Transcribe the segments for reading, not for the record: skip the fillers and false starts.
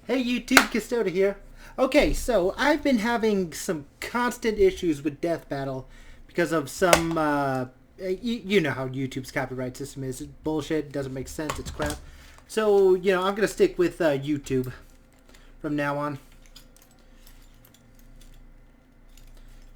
Hey YouTube, Kisdota here. Okay, so I've been having some constant issues with Death Battle because of some, you know how YouTube's copyright system is. It's bullshit, doesn't make sense, it's crap. So, I'm going to stick with YouTube from now on.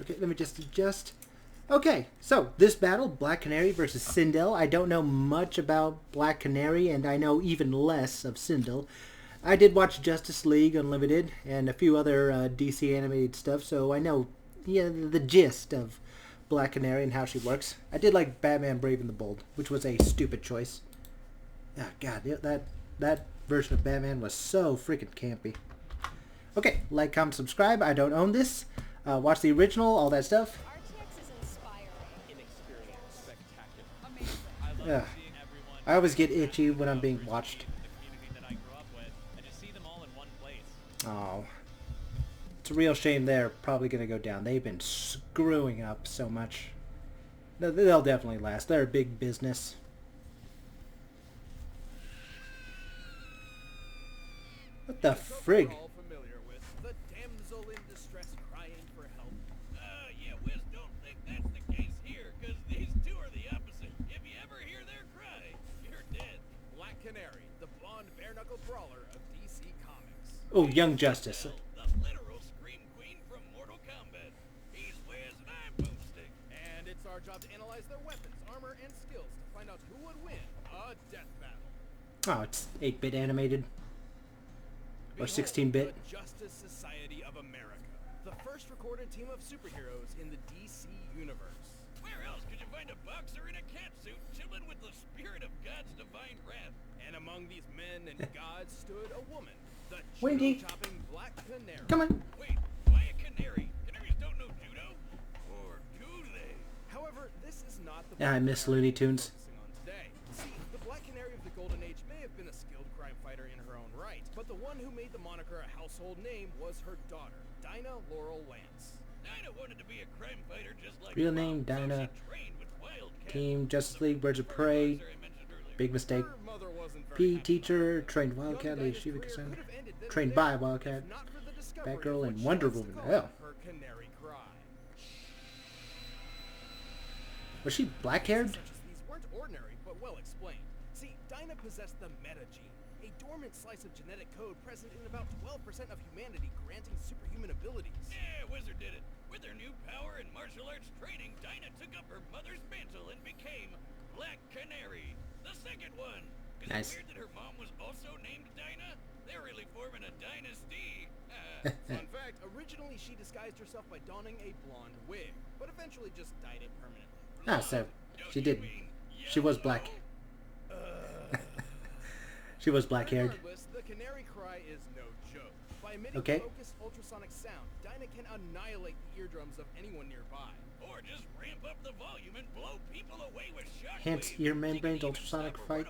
Okay, let me just adjust. Okay, so this battle, Black Canary versus Sindel. I don't know much about Black Canary, and I know even less of Sindel. I did watch Justice League Unlimited and a few other DC animated stuff, so I know the gist of Black Canary and how she works. I did like Batman Brave and the Bold, which was a stupid choice. Oh, God, that version of Batman was so freaking campy. Okay, like, comment, subscribe. I don't own this. Watch the original, all that stuff. Ugh. I always get itchy when I'm being watched. Oh. It's a real shame they're probably going to go down. They've been screwing up so much. They'll definitely last. They're a big business. What the frig? Canary, the blonde bare-knuckle brawler of DC Comics. Oh, Young Justice. The literal scream queen from Mortal Kombat. He's Wiz and I'm Boomstick. And it's our job to analyze their weapons, armor, and skills to find out who would win a death battle. Oh, it's 8-bit animated. Or 16-bit. The Justice Society of America. The first recorded team of superheroes in the DC universe. Where else could you find a boxer in a catsuit chilling with the spirit of God's divine wrath? And among these men and gods stood a woman, the judo-chopping Black Canary. Come on. Wait, why a canary? Canaries don't know judo? Or do they? However, this is not the I miss Looney Tunes. today. See, the Black Canary of the Golden Age may have been a skilled crime fighter in her own right, but the one who made the moniker a household name was her daughter, Dinah Laurel Lance. Dinah wanted to be a crime fighter just like Real name, Dinah. Team Justice League, Birds of Prey. Big mistake. PE teacher, trained Wildcat, Lady Shiva Cassandra. Trained by Wildcat. Batgirl and Wonder Woman. Oh. Was she black-haired? These weren't ordinary, but well explained. See, Dinah possessed the meta gene, a dormant slice of genetic code present in about 12% of humanity, granting superhuman abilities. Yeah, Wizard did it. With her new power and martial arts training, Dinah took up her mother's mantle and became Black Canary, the second one. Nice. It's weird that her mom was also named Dinah. They're really forming a dynasty. Fun fact, originally she disguised herself by donning a blonde wig, but eventually just dyed it permanently. Ah, so she did. She was black. She was black-haired. Regardless, the canary cry is no joke. By emitting focused ultrasonic sound, Dinah can annihilate the eardrums of anyone nearby. Or just ramp up the volume and blow people away with shockwaves. Hence ear membranes, ultrasonic fight.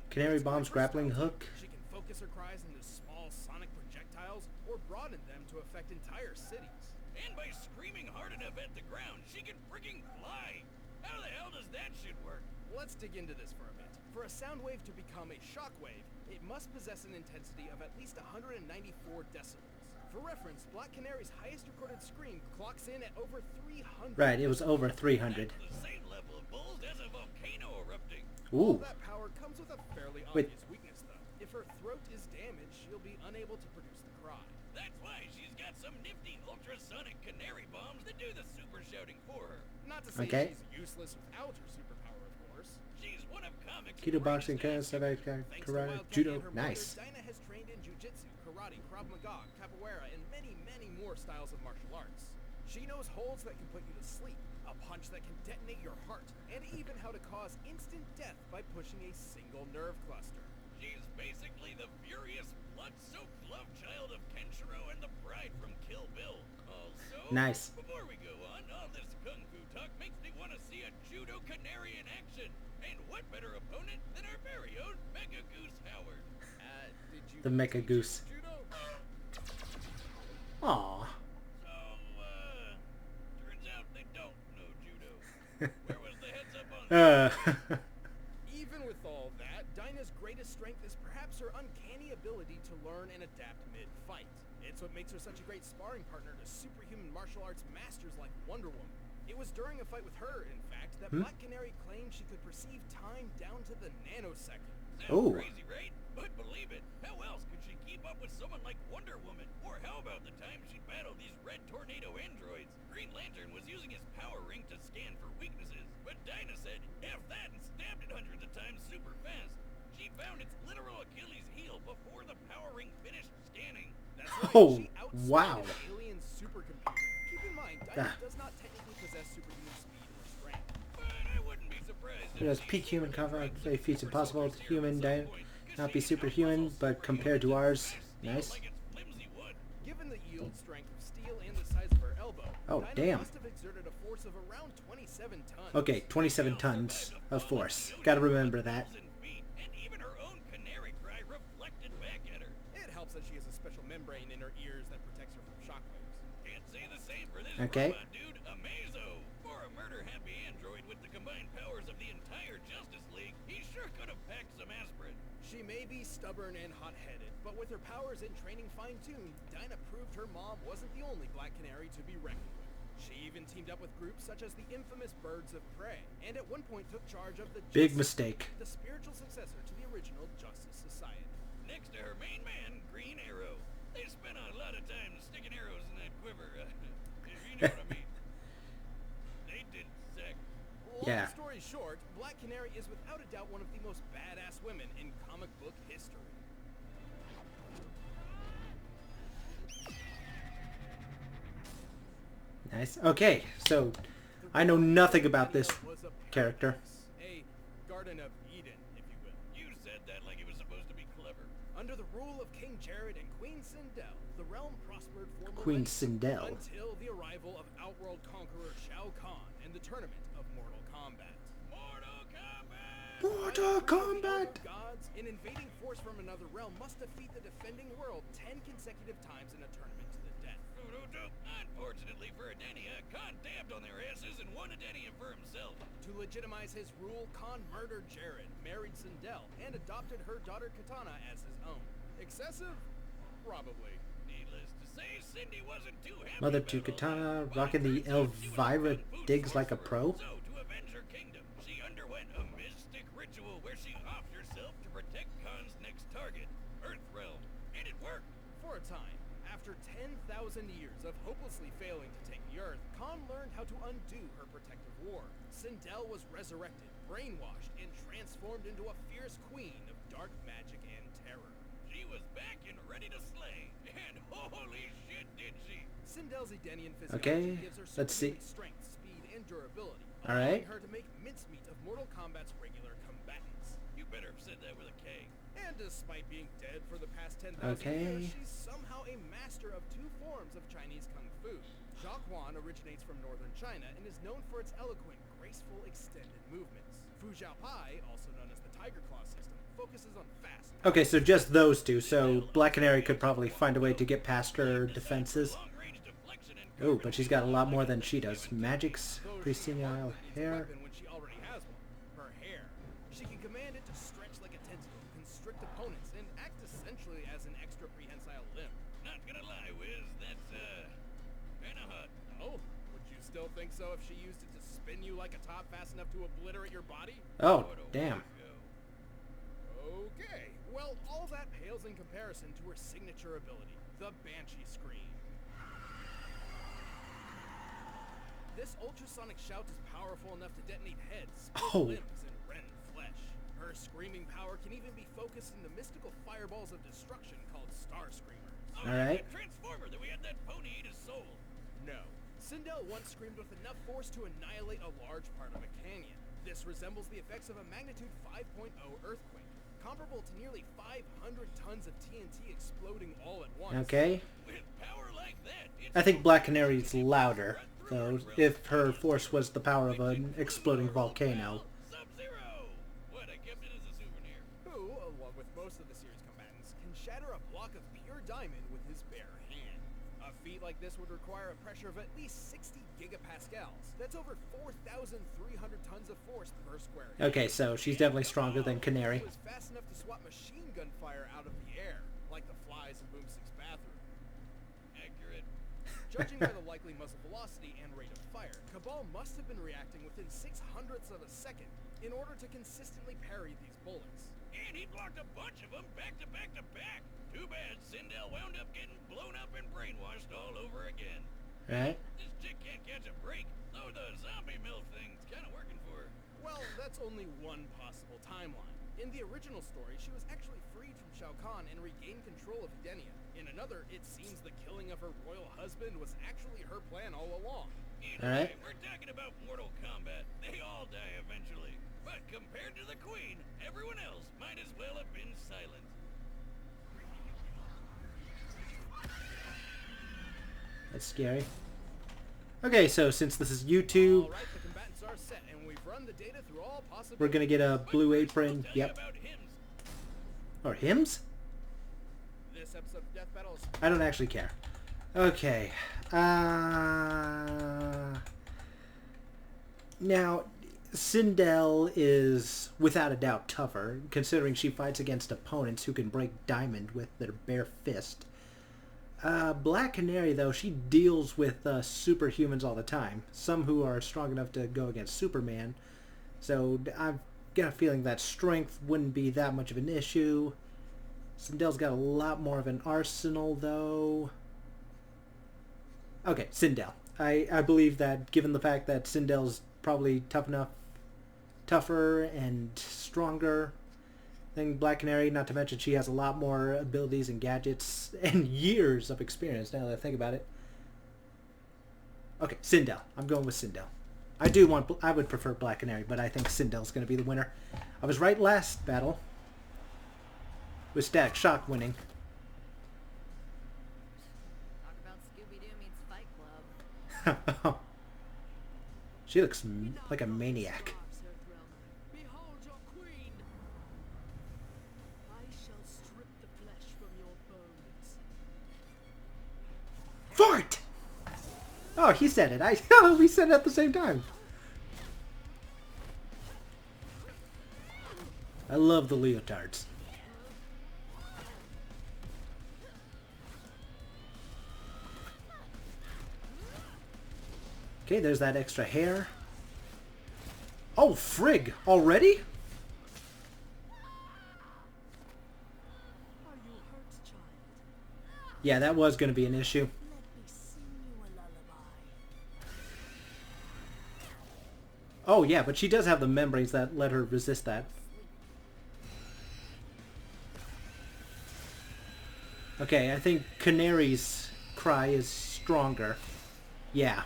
Canary bombs, grappling hook. She can focus her cries into small sonic projectiles or broaden them to affect entire cities. And by screaming hard enough at the ground, she can freaking fly. How the hell does that shit work? Let's dig into this for a bit. For a sound wave to become a shockwave, it must possess an intensity of at least 194 decibels. For reference, Black Canary's highest recorded scream clocks in at over 300. Right, it was over 300. That's the same level of bulls as a volcano erupting. Ooh. All that power comes with a fairly obvious weakness, though. If her throat is damaged, she'll be unable to produce the cry. That's why she's got some nifty ultrasonic canary bombs that do the super shouting for her. Not to say she's useless without her superpower, of course. She's one of comics' Keto boxing, karate, judo. Nice. Dinah has trained in jiu-jitsu, karate, Krav Maga, capoeira, and many, many more styles of martial arts. She knows holds that can put you to sleep, a punch that can detonate your heart, and even how to cause instant death by pushing a single nerve cluster. She's basically the furious, blood-soaked love child of Kenshiro and the bride from Kill Bill. Also, nice. Before we go on, all this kung fu talk makes me want to see a judo canary in action. And what better opponent than our very own Mecha Goose Howard? The Mecha Goose. Aww. So, turns out they don't know judo. Where was the heads up on that? Even with all that, Dinah's greatest strength is perhaps her uncanny ability to learn and adapt mid-fight. It's what makes her such a great sparring partner to superhuman martial arts masters like Wonder Woman. It was during a fight with her, in fact, that Black Canary claimed she could perceive time down to the nanosecond. Oh. Crazy, right? But believe it, how else could she keep up with someone like Wonder Woman? Or how about the time she battled these red tornado androids? Green Lantern was using his power ring to scan for weaknesses, but Dinah said, F that, and stabbed it hundreds of times super fast. She found its literal Achilles heel before the power ring finished scanning. That's right, Oh, she outsmarted wow. an alien supercomputer. Keep in mind, Dinah does not technically possess superhuman speed or strength. But I wouldn't be surprised It has peak human comfort, say feats impossible to human, not be superhuman, but compared to ours, nice. Given the yield strength of steel and the size of her elbow, Oh, Dinah damn. must have exerted a force of around 27 tons. Okay, 27 tons of force. Gotta remember that. And even her own canary cry reflected back at her. It helps that she has a special membrane in her ears that protects her from shockwaves. Can't say the same for this Okay. robot, dude. Amazo! For a murder-happy android with the combined powers of the entire Justice League, he sure could have packed some aspirin. She may be stubborn and hot-headed, but with her powers and training fine-tuned, Dinah proved her mom wasn't the only Black Canary to be reckoned with. She even teamed up with groups such as the infamous Birds of Prey, and at one point took charge of the Big Justice mistake. League, the spiritual successor to the original Justice Society. Next to her main man, Green Arrow. They spent a lot of time sticking arrows in that quiver, if you know what I mean. They did sick. Yeah. Long story short, Black Canary is without a doubt one of the most badass women in comic book history. Nice. Okay, so I know nothing about this character. A Garden of Eden, if you will. You said that like it was supposed to be clever. Under the rule of King Jared and Queen Sindel, the realm prospered for Queen millennia, Sindel. until the arrival of Outworld Conqueror Shao Kahn and the tournament of Mortal Kombat. Mortal Kombat! Mortal Kombat! Gods, an invading force from another realm must defeat the defending world 10 consecutive times in a tournament to the death. Unfortunately for Adenia, Khan dabbed on their asses and won Adenia for himself. To legitimize his rule, Khan murdered Jared, married Sindel, and adopted her daughter Katana as his own. Excessive? Probably. Needless to say, Cindy wasn't too happy. Mother to Katana, rocking the Elvira digs like a pro. So, to avenge her kingdom, she underwent a mystic ritual where she offed herself to protect Khan's next target, Earthrealm. And it worked. For a time. After 10,000 years of hopelessly failing to take the Earth, Khan learned how to undo her protective war. Sindel was resurrected, brainwashed, and transformed into a fierce queen of dark magic and terror. She was back and ready to slay, and holy shit did she! Sindel's Edenian physiology gives her let's see. superhuman strength, speed, and durability, All right. allowing her to make mincemeat of Mortal Kombat's regular combatants. You better have said that with a K. And despite being dead for the past 10,000 Okay. years, she's somehow a master of two forms of Chinese Kung Fu. Jiaquan originates from northern China and is known for its eloquent, graceful, extended movements. Fu Pai, also known as the Tiger Claw system, focuses on fast... Okay, so just those two. So Black Canary could probably find a way to get past her defenses. Oh, but she's got a lot more than she does. Magic's pretty senile hair. When she already has one. Her hair. She can command it to stretch like a tentacle, constrict opponents, and act essentially as an extra prehensile limb. Not gonna lie, Wiz, that's, kinda hot. Oh? Would you still think so if she used it to spin you like a top fast enough to obliterate your body? Oh, damn. Okay, well, all that pales in comparison to her signature ability, the Banshee Scream. This ultrasonic shout is powerful enough to detonate heads, split limbs, and rend flesh. Her screaming power can even be focused into mystical fireballs of destruction called Star Screamers. Oh, Alright. Transformer that we had that pony eat his soul. No. Sindel once screamed with enough force to annihilate a large part of a canyon. This resembles the effects of a magnitude 5.0 earthquake, comparable to nearly 500 tons of TNT exploding all at once. Okay. With power like that, I think Black Canary's louder, though, if her force was the power of an exploding volcano. Sub-Zero! What, I kept it as a souvenir. Who, along with most of the series combatants, can shatter a block of pure diamond with his bare hand. A feat like this would require a pressure of at least 60 gigapascals. That's over 4,300 tons of force per square inch. Okay, so she's definitely stronger than Canary. She was fast enough to swat machine gun fire out of the air, like the flies in Boomstick's bathroom. Accurate. Judging by the likely muzzle velocity and rate of fire, Cabal must have been reacting within 600ths of a second in order to consistently parry these bullets. And he blocked a bunch of them back to back to back. Too bad Sindel wound up getting blown up and brainwashed all over again. Right? This chick can't catch a break, though the zombie mill thing's kind of working for her. Well, that's only one possible timeline. In the original story, she was actually freed from Shao Kahn and regained control of Edenia. In another, it seems the killing of her royal husband was actually her plan all along. Anyway, we're talking about Mortal Kombat. They all die eventually. But compared to the Queen, everyone else might as well have been silent. That's scary. Okay, so since this is YouTube, Alright, the combatants are set, and we've run the data through all possible... we're gonna get a blue apron. Tell you Yep. about hymns. Or hymns? This episode of Death Battle is... I don't actually care. Okay. Now, Sindel is without a doubt tougher, considering she fights against opponents who can break diamond with their bare fist. Black Canary, though, she deals with superhumans all the time. Some who are strong enough to go against Superman. So I've got a feeling that strength wouldn't be that much of an issue. Sindel's got a lot more of an arsenal, though. Okay, Sindel. I believe that, given the fact that Sindel's probably tougher and stronger than Black Canary, not to mention she has a lot more abilities and gadgets and years of experience, now that I think about it. Okay, Sindel. I'm going with Sindel. I would prefer Black Canary, but I think Sindel's going to be the winner. I was right last battle, with Static Shock winning. Talk about Scooby-Doo meets Fight Club. She looks like a maniac. Behold your queen. I shall strip the flesh from your bones. Fart! Oh, he said it. We said it at the same time. I love the leotards. Okay, there's that extra hair. Oh, frig! Already? Are you hurt, child? Yeah, that was going to be an issue. Let me sing you a lullaby. Oh, yeah, but she does have the membranes that let her resist that. Okay, I think Canary's cry is stronger. Yeah.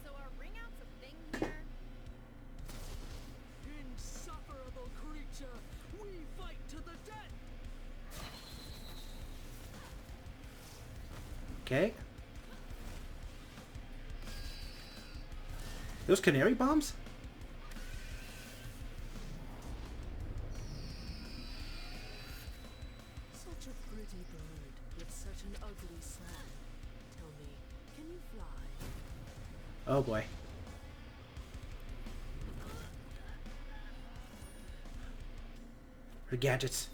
So are ring outs a thing here? Insufferable creature, we fight to the death. Okay. Those Canary bombs? Such a pretty bird with such an ugly slang. Tell me, can you fly? Oh boy. Her gadgets.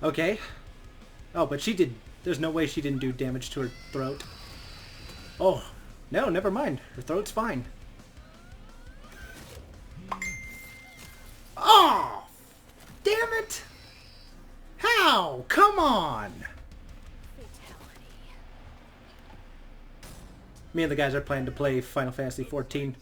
Okay. Oh, but she did... There's no way she didn't do damage to her throat. Oh, no, never mind. Her throat's fine. Oh! Damn it! How? Come on! Fatality. Me and the guys are planning to play Final Fantasy XIV.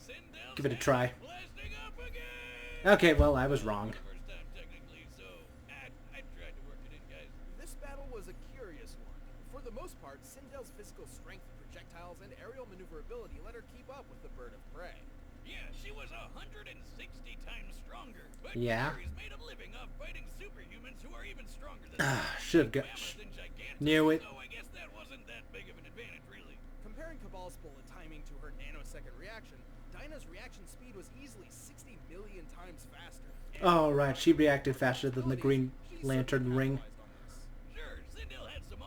Give it a try. Blasting up again! Okay, well, I was wrong. First time technically, so I tried to work it in, guys. This battle was a curious one. For the most part, Sindel's physical strength, projectiles, and aerial maneuverability let her keep up with the bird of prey. Yeah, she was 160 times stronger, but Yeah. Canary's made a living off fighting superhumans who are even stronger than her. Should've got... Mammoth and gigantic, Knew it. so I guess that wasn't that big of an advantage, really. Comparing Cabal's bullet timing to her nanosecond reaction, Dinah's reaction speed was easily 60 million times faster. And Oh, right. She reacted faster than the Green Lantern ring. Sure, Sindel had some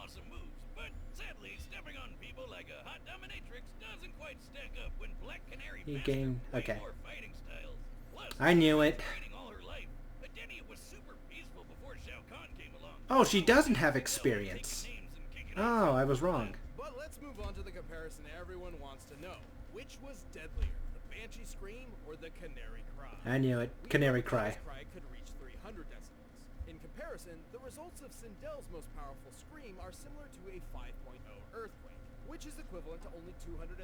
You gain... Okay. more fighting styles. Plus, I knew it. training all her life. Edenia was super peaceful before Shao Kahn came along. Oh, she doesn't have experience. Oh, I was wrong. But let's move on to the comparison everyone wants to know. Which was deadlier, the Banshee Scream or the Canary Cry? I knew it. Canary Cry. Cry could reach 300 decibels. In comparison, the results of Sindel's most powerful scream are similar to a 5.0 earthquake, which is equivalent to only 235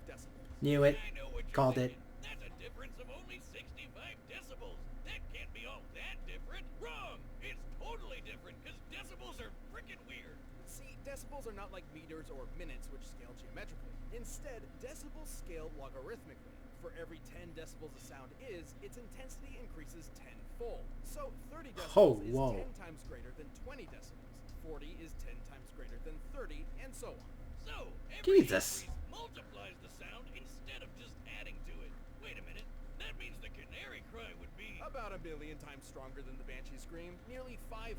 decibels. Knew it. I know what you're Called thinking. it. That's a difference of only 65 decibels. That can't be all that different. Wrong! It's totally different, because decibels are freaking weird. See, decibels are not like meters or minutes, which scale geometrically. Instead, decibels scale logarithmically. For every 10 decibels a sound is, its intensity increases tenfold. So 30 decibels is 10 times greater than 20 decibels. 40 is 10 times greater than 30, and so on. So, every Jesus. increase multiplies the sound instead of just adding to it. Wait a minute, that means the Canary Cry would be about 1 billion times stronger than the Banshee Scream, nearly 500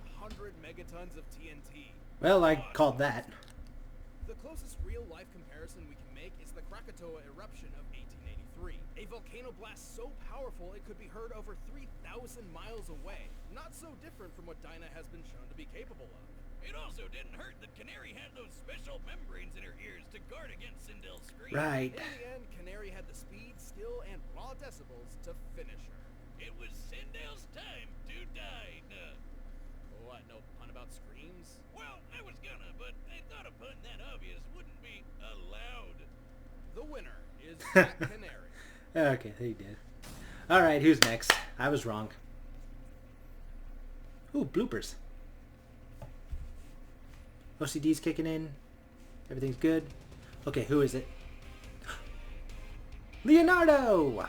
megatons of TNT. Well, I called that. The closest real-life comparison we can make is the Krakatoa eruption of 1883. A volcano blast so powerful it could be heard over 3,000 miles away. Not so different from what Dinah has been shown to be capable of. It also didn't hurt that Canary had those special membranes in her ears to guard against Sindel's scream. Right. In the end, Canary had the speed, skill, and raw decibels to finish her. It was Sindel's time to die. What, no pun about screams? Well, I was gonna, but I thought a pun that obvious wouldn't be allowed. The winner is Black Canary. Okay, he did. Alright, who's next? I was wrong. Ooh, bloopers. OCD's kicking in. Everything's good. Okay, who is it? Leonardo!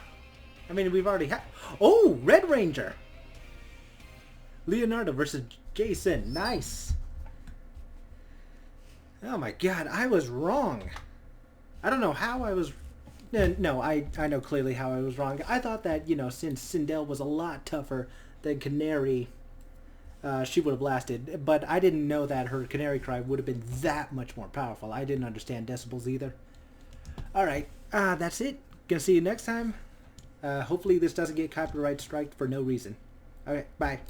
I mean, we've already had... Oh, Red Ranger! Leonardo versus Jason. Nice. Oh my god, I was wrong. I don't know how I was... No, I know clearly how I was wrong. I thought that, you know, since Sindel was a lot tougher than Canary, she would have lasted. But I didn't know that her Canary Cry would have been that much more powerful. I didn't understand decibels either. Alright, that's it. Gonna see you next time. Hopefully this doesn't get copyright striked for no reason. Alright, bye.